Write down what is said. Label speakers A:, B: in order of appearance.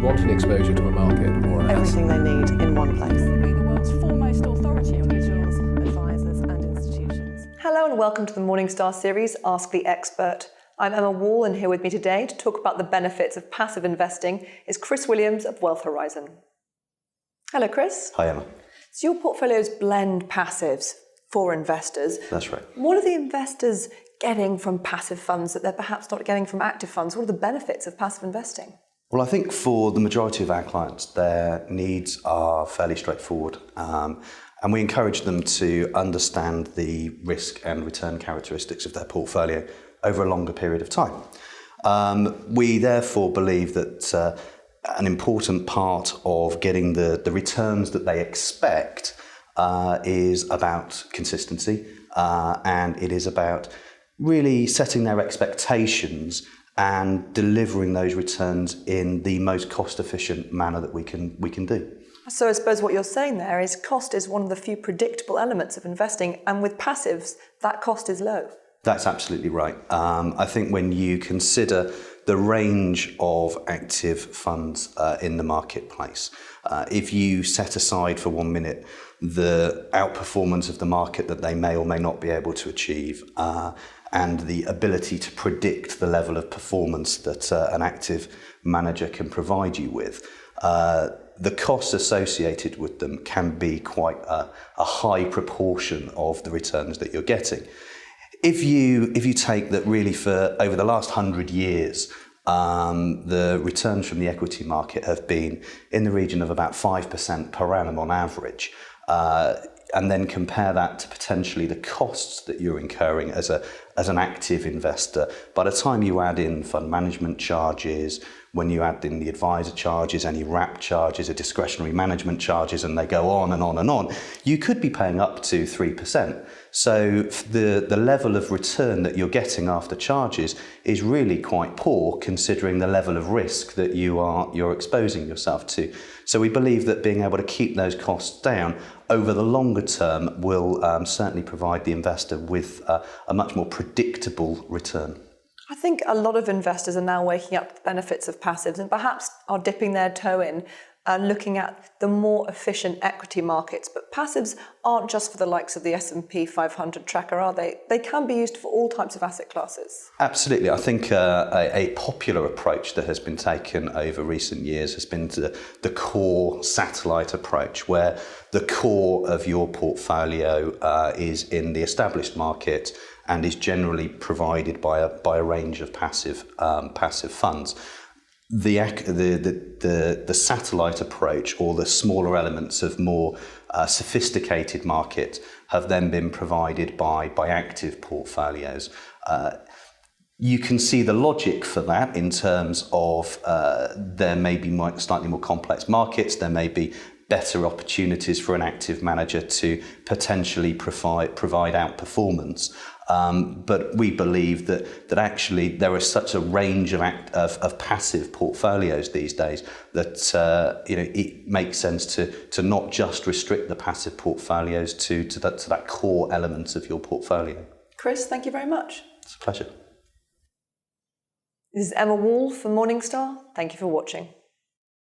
A: want an exposure to a market or an
B: Everything they need in one place.
C: The world's foremost authority on individuals, advisors and institutions.
B: Hello and welcome to the Morningstar series, Ask the Expert. I'm Emma Wall, and here with me today to talk about the benefits of passive investing is Chris Williams of Wealth Horizon. Hello, Chris.
D: Hi, Emma.
B: So your portfolios blend passives for investors.
D: That's right.
B: What are the investors getting from passive funds that they're perhaps not getting from active funds? What are the benefits of passive investing?
D: Well, I think for the majority of our clients, their needs are fairly straightforward. And we encourage them to understand the risk and return characteristics of their portfolio over a longer period of time. We therefore believe that an important part of getting the returns that they expect is about consistency, and it is about really setting their expectations and delivering those returns in the most cost-efficient manner that we can do.
B: So I suppose what you're saying there is cost is one of the few predictable elements of investing, and with passives, that cost is low.
D: That's absolutely right. I think when you consider the range of active funds in the marketplace, if you set aside for 1 minute the outperformance of the market that they may or may not be able to achieve, and the ability to predict the level of performance that an active manager can provide you with, the costs associated with them can be quite a high proportion of the returns that you're getting. If you take that really for over the last 100 years, the returns from the equity market have been in the region of about 5% per annum on average, and then compare that to potentially the costs that you're incurring as an active investor. By the time you add in fund management charges, when you add in the advisor charges, any wrap charges, or discretionary management charges, and they go on and on and on, you could be paying up to 3%. So the level of return that you're getting after charges is really quite poor, considering the level of risk that you're exposing yourself to. So we believe that being able to keep those costs down over the longer term will certainly provide the investor with a much more predictable return.
B: I think a lot of investors are now waking up to the benefits of passives and perhaps are dipping their toe in and looking at the more efficient equity markets. But passives aren't just for the likes of the S&P 500 tracker, are they? They can be used for all types of asset classes.
D: Absolutely. I think a popular approach that has been taken over recent years has been the core satellite approach, where the core of your portfolio is in the established market and is generally provided by a range of passive funds. The satellite approach, or the smaller elements of more sophisticated market, have then been provided by active portfolios. You can see the logic for that in terms of there may be slightly more complex markets, there may be better opportunities for an active manager to potentially provide outperformance. But we believe that actually there is such a range of passive portfolios these days that it makes sense to not just restrict the passive portfolios to that core element of your portfolio.
B: Chris, thank you very much.
D: It's a pleasure.
B: This is Emma Wall for Morningstar. Thank you for watching.